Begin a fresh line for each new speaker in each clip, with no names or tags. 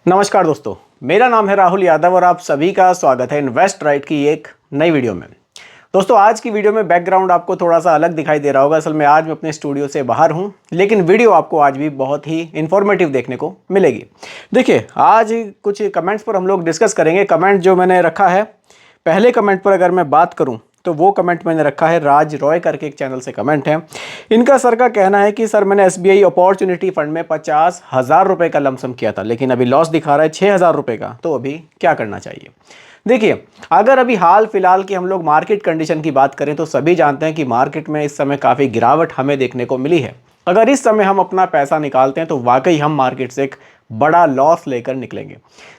नमस्कार दोस्तों, मेरा नाम है राहुल यादव और आप सभी का स्वागत है इन्वेस्ट राइट की एक नई वीडियो में। दोस्तों, आज की वीडियो में बैकग्राउंड आपको थोड़ा सा अलग दिखाई दे रहा होगा। असल में आज मैं अपने स्टूडियो से बाहर हूं, लेकिन वीडियो आपको आज भी बहुत ही इन्फॉर्मेटिव देखने को मिलेगी। देखिए, आज कुछ कमेंट्स पर हम लोग डिस्कस करेंगे। कमेंट जो मैंने रखा है, पहले कमेंट पर अगर मैं बात करूं तो वो कमेंट मैंने रखा है राज रॉय करके, एक चैनल से कमेंट है। इनका सर का कहना है कि सर, मैंने एसबीआई अपॉर्चुनिटी फंड में 50,000 रुपये का लमसम किया था, लेकिन अभी लॉस दिखा रहा है 6,000 रुपये का, तो अभी क्या करना चाहिए। देखिए, अगर अभी हाल फिलहाल की हम लोग मार्केट कंडीशन की बात करें तो सभी जानते हैं कि मार्केट में इस समय काफ़ी गिरावट हमें देखने को मिली है। अगर इस समय हम अपना पैसा निकालते हैं तो वाकई हम मार्केट से एक बड़ा लॉस लेकर निकलेंगे।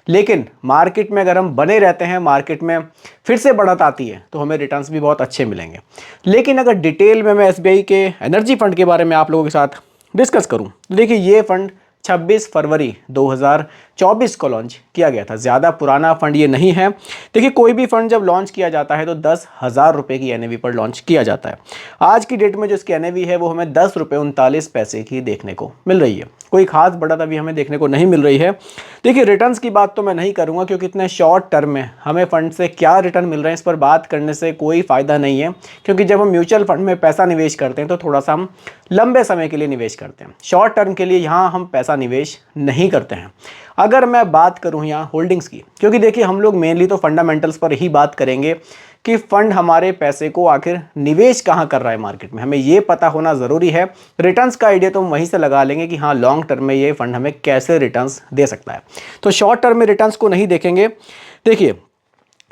लेकिन मार्केट में अगर हम बने रहते हैं, मार्केट में फिर से बढ़त आती है तो हमें रिटर्न्स भी बहुत अच्छे मिलेंगे। लेकिन अगर डिटेल में मैं एसबीआई के एनर्जी फंड के बारे में आप लोगों के साथ डिस्कस करूं तो देखिए, ये फंड 26 फरवरी 2024 को लॉन्च किया गया था। ज़्यादा पुराना फंड ये नहीं है। देखिए, कोई भी फंड जब लॉन्च किया जाता है तो 10,000 रुपये की एनएवी पर लॉन्च किया जाता है। आज की डेट में जो इसकी एनएवी है वो हमें 10 रुपये 39 पैसे की देखने को मिल रही है। कोई खास बढ़त अभी हमें देखने को नहीं मिल रही है। देखिए, रिटर्न्स की बात तो मैं नहीं करूँगा, क्योंकि इतने शॉर्ट टर्म में हमें फंड से क्या रिटर्न मिल रहे हैं इस पर बात करने से कोई फ़ायदा नहीं है। क्योंकि जब हम म्यूचुअल फंड में पैसा निवेश करते हैं तो थोड़ा सा हम लंबे समय के लिए निवेश करते हैं। शॉर्ट टर्म के लिए यहाँ हम पैसा निवेश नहीं करते हैं। अगर मैं बात करूँ यहाँ होल्डिंग्स की, क्योंकि देखिए, हम लोग मेनली तो फंडामेंटल्स पर ही बात करेंगे कि फंड हमारे पैसे को आखिर निवेश कहाँ कर रहा है मार्केट में, हमें ये पता होना ज़रूरी है। रिटर्न्स का आइडिया तो हम वहीं से लगा लेंगे कि हाँ, लॉन्ग टर्म में ये फंड हमें कैसे रिटर्न्स दे सकता है। तो शॉर्ट टर्म में रिटर्न्स को नहीं देखेंगे। देखिए,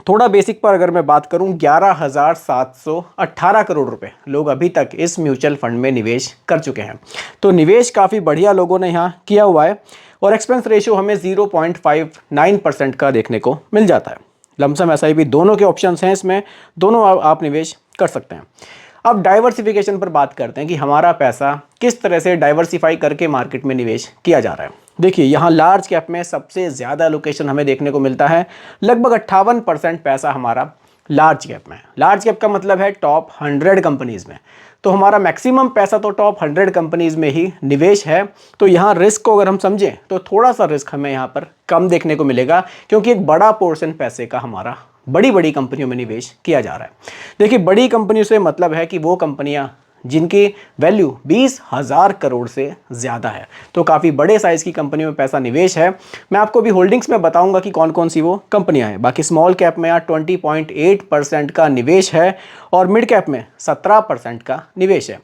थोड़ा बेसिक पर अगर मैं बात करूं, 11,718 करोड़ रुपए लोग अभी तक इस म्यूचुअल फंड में निवेश कर चुके हैं। तो निवेश काफ़ी बढ़िया लोगों ने यहाँ किया हुआ है और एक्सपेंस रेशियो हमें 0.59% का देखने को मिल जाता है। लमसम एसआईपी दोनों के ऑप्शंस हैं इसमें, दोनों आप निवेश कर सकते हैं। अब डाइवर्सिफिकेशन पर बात करते हैं कि हमारा पैसा किस तरह से डाइवर्सिफाई करके मार्केट में निवेश किया जा रहा है। देखिए, यहाँ लार्ज कैप में सबसे ज़्यादा एलोकेशन हमें देखने को मिलता है। लगभग 58% पैसा हमारा लार्ज कैप में है। लार्ज कैप का मतलब है टॉप 100 कंपनीज़ में। तो हमारा मैक्सिमम पैसा तो टॉप 100 कंपनीज़ में ही निवेश है। तो यहाँ रिस्क को अगर हम समझें तो थोड़ा सा रिस्क हमें यहाँ पर कम देखने को मिलेगा, क्योंकि एक बड़ा पोर्शन पैसे का हमारा बड़ी बड़ी कंपनियों में निवेश किया जा रहा है। देखिए, बड़ी कंपनियों से मतलब है कि वो कंपनियां जिनकी वैल्यू 20,000 करोड़ से ज़्यादा है। तो काफ़ी बड़े साइज़ की कंपनियों में पैसा निवेश है। मैं आपको भी होल्डिंग्स में बताऊंगा कि कौन कौन सी वो कंपनियां हैं। बाकी स्मॉल कैप में यहाँ 20.8% का निवेश है और मिड कैप में 17% का निवेश है।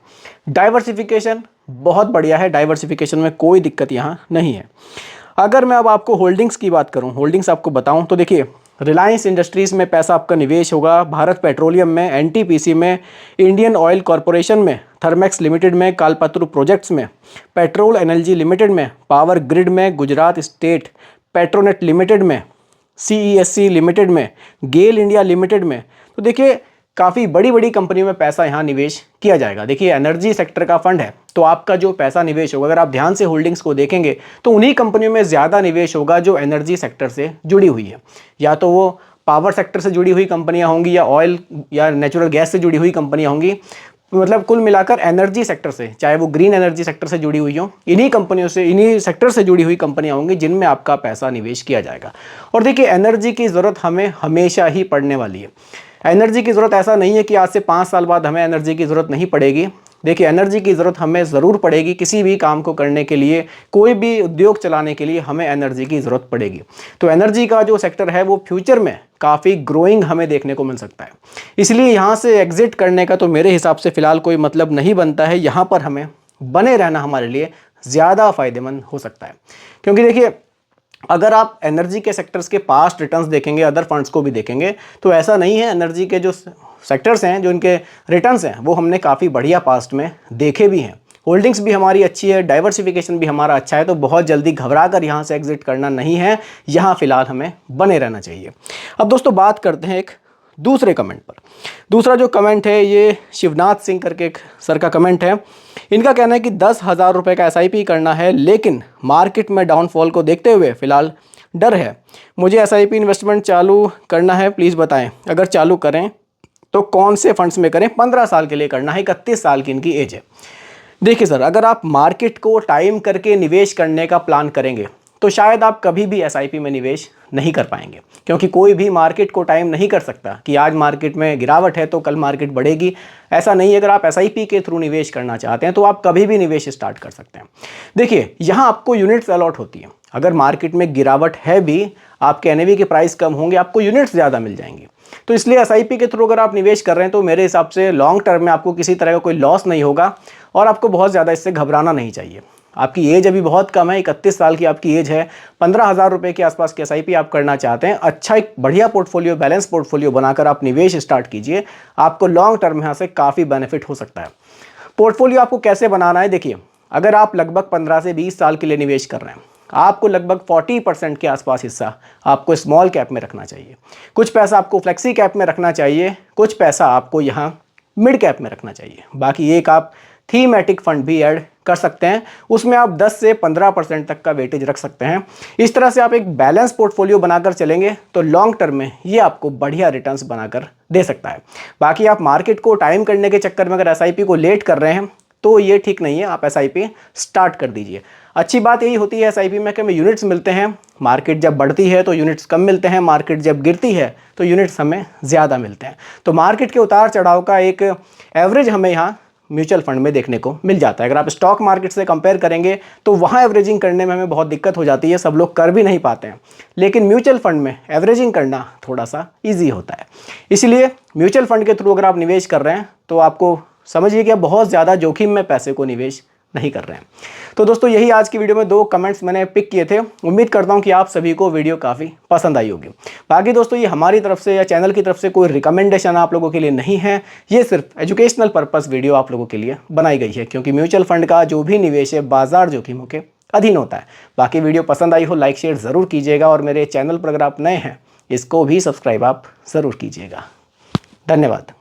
डाइवर्सिफिकेशन बहुत बढ़िया है, डाइवर्सिफिकेशन में कोई दिक्कत यहाँ नहीं है। अगर मैं अब आपको होल्डिंग्स की बात करूँ, होल्डिंग्स आपको बताऊँ तो देखिए, रिलायंस इंडस्ट्रीज़ में पैसा आपका निवेश होगा, भारत पेट्रोलियम में, एनटीपीसी में, इंडियन ऑयल कॉरपोरेशन में, थर्मेक्स लिमिटेड में, कालपत्रु प्रोजेक्ट्स में, पेट्रोल एनर्जी लिमिटेड में, पावर ग्रिड में, गुजरात स्टेट पेट्रोनेट लिमिटेड में, सीईएससी लिमिटेड में, गेल इंडिया लिमिटेड में। तो देखिए, काफ़ी बड़ी बड़ी कंपनियों में पैसा यहाँ निवेश किया जाएगा। देखिए, एनर्जी सेक्टर का फंड है तो आपका जो पैसा निवेश होगा, अगर आप ध्यान से होल्डिंग्स को देखेंगे तो उन्हीं कंपनियों में ज़्यादा निवेश होगा जो एनर्जी सेक्टर से जुड़ी हुई है। या तो वो पावर सेक्टर से जुड़ी हुई कंपनियां होंगी या ऑयल या नेचुरल गैस से जुड़ी हुई कंपनियां होंगी। मतलब कुल मिलाकर एनर्जी सेक्टर से, चाहे वो ग्रीन एनर्जी सेक्टर से जुड़ी हुई हो, इन्हीं कंपनियों से, इन्हीं सेक्टर से जुड़ी हुई कंपनियां होंगी जिनमें आपका पैसा निवेश किया जाएगा। और देखिए, एनर्जी की ज़रूरत हमें हमेशा ही पड़ने वाली है। एनर्जी की ज़रूरत ऐसा नहीं है कि आज से 5 साल बाद हमें एनर्जी की ज़रूरत नहीं पड़ेगी। देखिए, एनर्जी की ज़रूरत हमें ज़रूर पड़ेगी। किसी भी काम को करने के लिए, कोई भी उद्योग चलाने के लिए हमें एनर्जी की ज़रूरत पड़ेगी। तो एनर्जी का जो सेक्टर है वो फ्यूचर में काफ़ी ग्रोइंग हमें देखने को मिल सकता है। इसलिए यहाँ से एग्जिट करने का तो मेरे हिसाब से फ़िलहाल कोई मतलब नहीं बनता है। यहाँ पर हमें बने रहना हमारे लिए ज़्यादा फ़ायदेमंद हो सकता है। क्योंकि देखिए, अगर आप एनर्जी के सेक्टर्स के पास्ट रिटर्न्स देखेंगे, अदर फंड्स को भी देखेंगे, तो ऐसा नहीं है। एनर्जी के जो सेक्टर्स हैं, जो इनके रिटर्न्स हैं, वो हमने काफ़ी बढ़िया पास्ट में देखे भी हैं। होल्डिंग्स भी हमारी अच्छी है, डाइवर्सिफिकेशन भी हमारा अच्छा है। तो बहुत जल्दी घबरा कर यहाँ से एग्जिट करना नहीं है, यहाँ फिलहाल हमें बने रहना चाहिए। अब दोस्तों, बात करते हैं एक दूसरे कमेंट पर। दूसरा जो कमेंट है ये शिवनाथ सिंह करके एक सर का कमेंट है। इनका कहना है कि 10,000 रुपये का एसआईपी करना है, लेकिन मार्केट में डाउनफॉल को देखते हुए फ़िलहाल डर है। मुझे एसआईपी इन्वेस्टमेंट चालू करना है, प्लीज़ बताएं। अगर चालू करें तो कौन से फंड्स में करें? 15 साल के लिए करना है, 31 साल की इनकी एज है। देखिए सर, अगर आप मार्केट को टाइम करके निवेश करने का प्लान करेंगे तो शायद आप कभी भी एसआईपी में निवेश नहीं कर पाएंगे, क्योंकि कोई भी मार्केट को टाइम नहीं कर सकता कि आज मार्केट में गिरावट है तो कल मार्केट बढ़ेगी। ऐसा नहीं है। अगर आप एसआईपी के थ्रू निवेश करना चाहते हैं तो आप कभी भी निवेश स्टार्ट कर सकते हैं। देखिए, यहाँ आपको यूनिट्स अलॉट होती है। अगर मार्केट में गिरावट है भी, आपके एनएवी के प्राइस कम होंगे, आपको यूनिट्स ज़्यादा मिल जाएंगी। तो इसलिए एसआईपी के थ्रू अगर आप निवेश कर रहे हैं तो मेरे हिसाब से लॉन्ग टर्म में आपको किसी तरह का कोई लॉस नहीं होगा और आपको बहुत ज़्यादा इससे घबराना नहीं चाहिए। आपकी एज अभी बहुत कम है, 31 साल की आपकी एज है। 15,000 रुपये के आसपास की एसआईपी आप करना चाहते हैं, अच्छा एक बढ़िया पोर्टफोलियो, बैलेंस पोर्टफोलियो बनाकर आप निवेश स्टार्ट कीजिए। आपको लॉन्ग टर्म में यहाँ से काफ़ी बेनिफिट हो सकता है। पोर्टफोलियो आपको कैसे बनाना है, देखिए, अगर आप लगभग 15 से 20 साल के लिए निवेश कर रहे हैं, आपको लगभग 40% के आसपास हिस्सा आपको स्मॉल कैप में रखना चाहिए। कुछ पैसा आपको फ्लेक्सी कैप में रखना चाहिए, कुछ पैसा आपको यहाँ मिड कैप में रखना चाहिए। बाकी एक आप थीमेटिक फंड भी ऐड कर सकते हैं, उसमें आप 10 से 15% तक का वेटेज रख सकते हैं। इस तरह से आप एक बैलेंस पोर्टफोलियो बनाकर चलेंगे तो लॉन्ग टर्म में ये आपको बढ़िया रिटर्न्स बनाकर दे सकता है। बाकी आप मार्केट को टाइम करने के चक्कर में अगर एसआईपी को लेट कर रहे हैं तो ये ठीक नहीं है। आप एसआईपी स्टार्ट कर दीजिए। अच्छी बात यही होती है एसआईपी में कि हमें यूनिट्स मिलते हैं। मार्केट जब बढ़ती है तो यूनिट्स कम मिलते हैं, मार्केट जब गिरती है तो यूनिट्स हमें ज़्यादा मिलते हैं। तो मार्केट के उतार चढ़ाव का एक एवरेज हमें यहाँ म्यूचुअल फंड में देखने को मिल जाता है। अगर आप स्टॉक मार्केट से कंपेयर करेंगे तो वहाँ एवरेजिंग करने में हमें बहुत दिक्कत हो जाती है, सब लोग कर भी नहीं पाते हैं। लेकिन म्यूचुअल फंड में एवरेजिंग करना थोड़ा सा ईजी होता है। इसलिए म्यूचुअल फंड के थ्रू अगर आप निवेश कर रहे हैं तो आपको समझिए कि आप बहुत ज़्यादा जोखिम में पैसे को निवेश नहीं कर रहे हैं। तो दोस्तों, यही आज की वीडियो में 2 कमेंट्स मैंने पिक किए थे। उम्मीद करता हूं कि आप सभी को वीडियो काफ़ी पसंद आई होगी। बाकी दोस्तों, ये हमारी तरफ से या चैनल की तरफ से कोई रिकमेंडेशन आप लोगों के लिए नहीं है। ये सिर्फ एजुकेशनल पर्पस वीडियो आप लोगों के लिए बनाई गई है, क्योंकि म्यूचुअल फंड का जो भी निवेश है बाजार जोखिमों के अधीन होता है। बाकी वीडियो पसंद आई हो लाइक शेयर ज़रूर कीजिएगा और मेरे चैनल पर अगर आप नए हैं इसको भी सब्सक्राइब आप ज़रूर कीजिएगा। धन्यवाद।